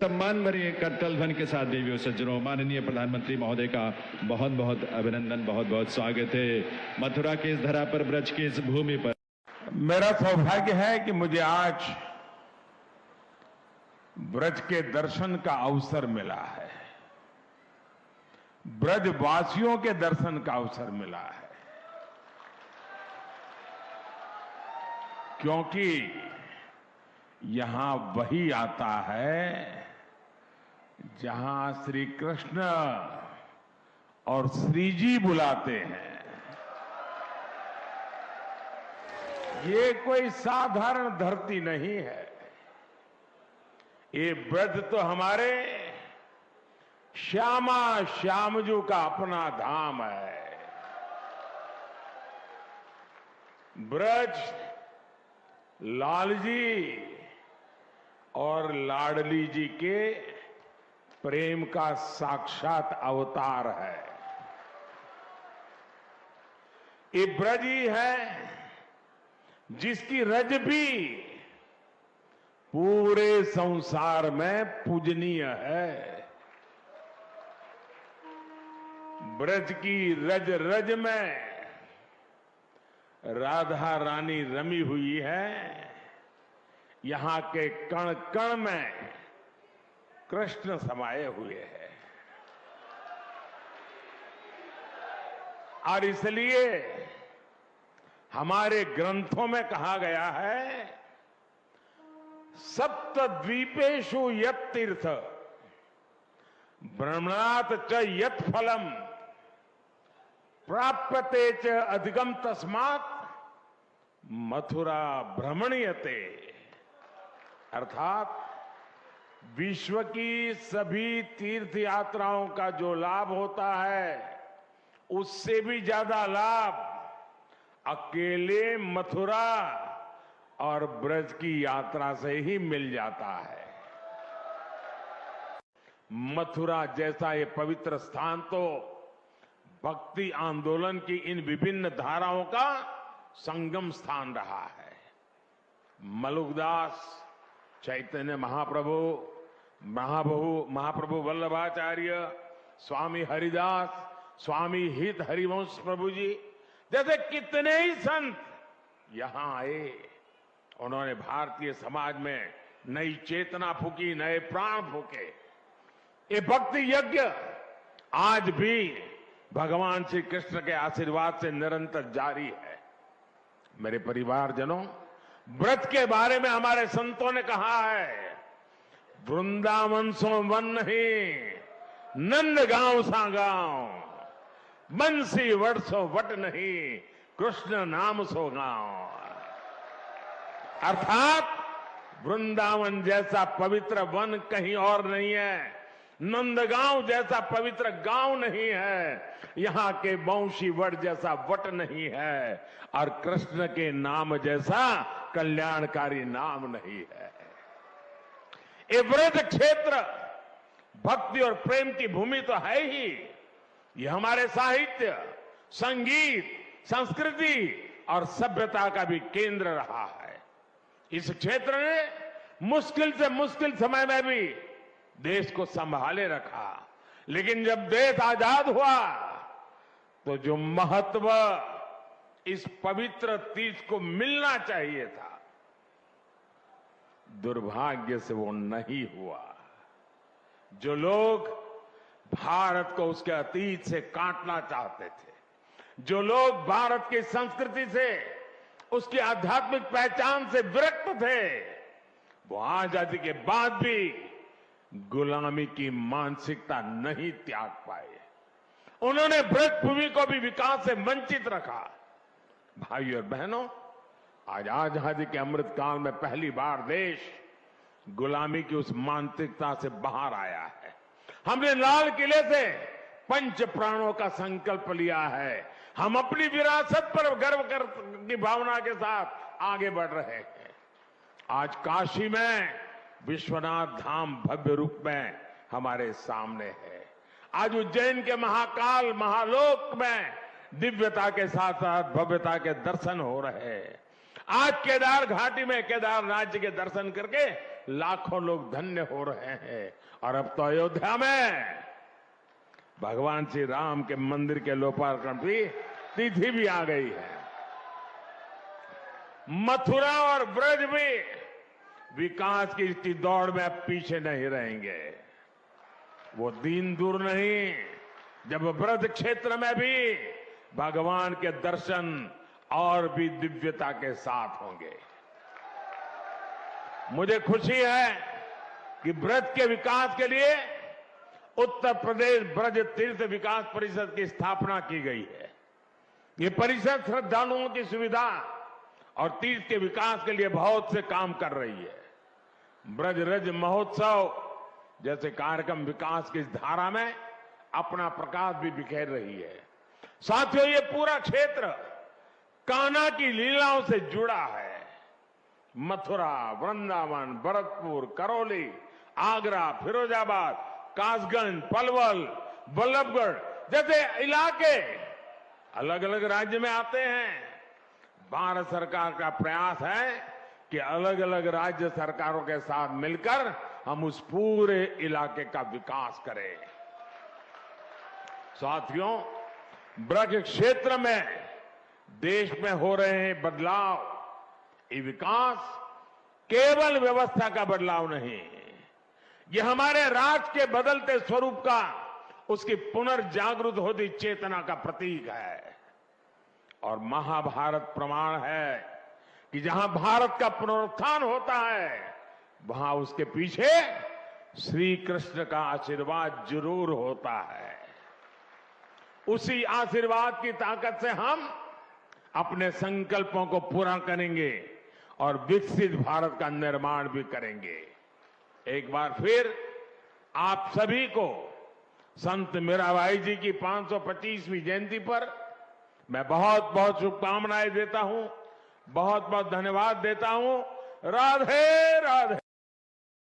सम्मान भरे करतल ध्वनि के साथ देवियों सज्जनों, माननीय प्रधानमंत्री महोदय का बहुत बहुत अभिनंदन, बहुत बहुत स्वागत है मथुरा के इस धरा पर, ब्रज की इस भूमि पर। मेरा सौभाग्य है कि मुझे आज ब्रज के दर्शन का अवसर मिला है, ब्रजवासियों के दर्शन का अवसर मिला है, क्योंकि यहां वही आता है जहां श्री कृष्ण और श्री जी बुलाते हैं। ये कोई साधारण धरती नहीं है, ये ब्रज तो हमारे श्यामा श्यामजू का अपना धाम है। ब्रज लालजी और लाडली जी के प्रेम का साक्षात अवतार है। ये ब्रज ही है जिसकी रज भी पूरे संसार में पूजनीय है। ब्रज की रज रज में राधा रानी रमी हुई है, यहां के कण कण में कृष्ण समाये हुए हैं। और इसलिए हमारे ग्रंथों में कहा गया है, सप्त द्वीपेषु यत् तीर्थ भ्रमणात् च यत् फलम प्राप्यते च अधिगम तस्मात् मथुरा भ्रमणीयते। अर्थात विश्व की सभी तीर्थ यात्राओं का जो लाभ होता है, उससे भी ज्यादा लाभ अकेले मथुरा और ब्रज की यात्रा से ही मिल जाता है। मथुरा जैसा ये पवित्र स्थान तो भक्ति आंदोलन की इन विभिन्न धाराओं का संगम स्थान रहा है। मलुकदास, चैतन्य महाप्रभु, महाप्रभु वल्लभाचार्य, स्वामी हरिदास, स्वामी हित हरिवंश प्रभु जी जैसे कितने ही संत यहां आए। उन्होंने भारतीय समाज में नई चेतना फूकी, नए प्राण फूके। ये भक्ति यज्ञ आज भी भगवान श्री कृष्ण के आशीर्वाद से निरंतर जारी है। मेरे परिवारजनों, ब्रज के बारे में हमारे संतों ने कहा है, वृंदावन सो वन नहीं, नंद गांव सा गांव, बंसी वट सो वट नहीं, कृष्ण नाम सो गांव। अर्थात वृंदावन जैसा पवित्र वन कहीं और नहीं है, नंदगांव जैसा पवित्र गांव नहीं है, यहां के बंशी वट जैसा वट नहीं है, और कृष्ण के नाम जैसा कल्याणकारी नाम नहीं है। ये ब्रज क्षेत्र भक्ति और प्रेम की भूमि तो है ही, ये हमारे साहित्य, संगीत, संस्कृति और सभ्यता का भी केंद्र रहा है। इस क्षेत्र ने मुश्किल से मुश्किल समय में भी देश को संभाले रखा, लेकिन जब देश आजाद हुआ तो जो महत्व इस पवित्र तीर्थ को मिलना चाहिए था, दुर्भाग्य से वो नहीं हुआ। जो लोग भारत को उसके अतीत से काटना चाहते थे, जो लोग भारत की संस्कृति से, उसकी आध्यात्मिक पहचान से विरक्त थे, वो आजादी के बाद भी गुलामी की मानसिकता नहीं त्याग पाए। उन्होंने ब्रज भूमि को भी विकास से वंचित रखा। भाइयों और बहनों, आज आजादी के अमृत काल में पहली बार देश गुलामी की उस मानसिकता से बाहर आया है। हमने लाल किले से पंच प्राणों का संकल्प लिया है। हम अपनी विरासत पर गर्व की भावना के साथ आगे बढ़ रहे हैं। आज काशी में विश्वनाथ धाम भव्य रूप में हमारे सामने है। आज उज्जैन के महाकाल महालोक में दिव्यता के साथ साथ भव्यता के दर्शन हो रहे हैं। आज केदार घाटी में केदारनाथ जी के दर्शन करके लाखों लोग धन्य हो रहे हैं। और अब तो अयोध्या में भगवान श्री राम के मंदिर के लोकार्पण की तिथि भी आ गई है। मथुरा और ब्रज भी विकास की इसकी दौड़ में अब पीछे नहीं रहेंगे। वो दिन दूर नहीं जब ब्रज क्षेत्र में भी भगवान के दर्शन और भी दिव्यता के साथ होंगे। मुझे खुशी है कि ब्रज के विकास के लिए उत्तर प्रदेश ब्रज तीर्थ विकास परिषद की स्थापना की गई है। ये परिषद श्रद्धालुओं की सुविधा और तीर्थ के विकास के लिए बहुत से काम कर रही है। ब्रज रज महोत्सव जैसे कार्यक्रम विकास की इस धारा में अपना प्रकाश भी बिखेर रही है। साथियों, ये पूरा क्षेत्र कान्हा की लीलाओं से जुड़ा है। मथुरा, वृंदावन, भरतपुर, करौली, आगरा, फिरोजाबाद, कासगंज, पलवल, बल्लभगढ़ जैसे इलाके अलग अलग राज्य में आते हैं। भारत सरकार का प्रयास है कि अलग अलग राज्य सरकारों के साथ मिलकर हम उस पूरे इलाके का विकास करें। साथियों, ब्रज क्षेत्र में देश में हो रहे हैं बदलाव, ये विकास केवल व्यवस्था का बदलाव नहीं, ये हमारे राष्ट्र के बदलते स्वरूप का, उसकी पुनर्जागृत होती चेतना का प्रतीक है। और महाभारत प्रमाण है कि जहां भारत का पुनरुत्थान होता है वहां उसके पीछे श्री कृष्ण का आशीर्वाद जरूर होता है। उसी आशीर्वाद की ताकत से हम अपने संकल्पों को पूरा करेंगे और विकसित भारत का निर्माण भी करेंगे। एक बार फिर आप सभी को संत मीराबाई जी की 525वीं जयंती पर मैं बहुत बहुत शुभकामनाएं देता हूं, बहुत बहुत धन्यवाद देता हूं। राधे राधे।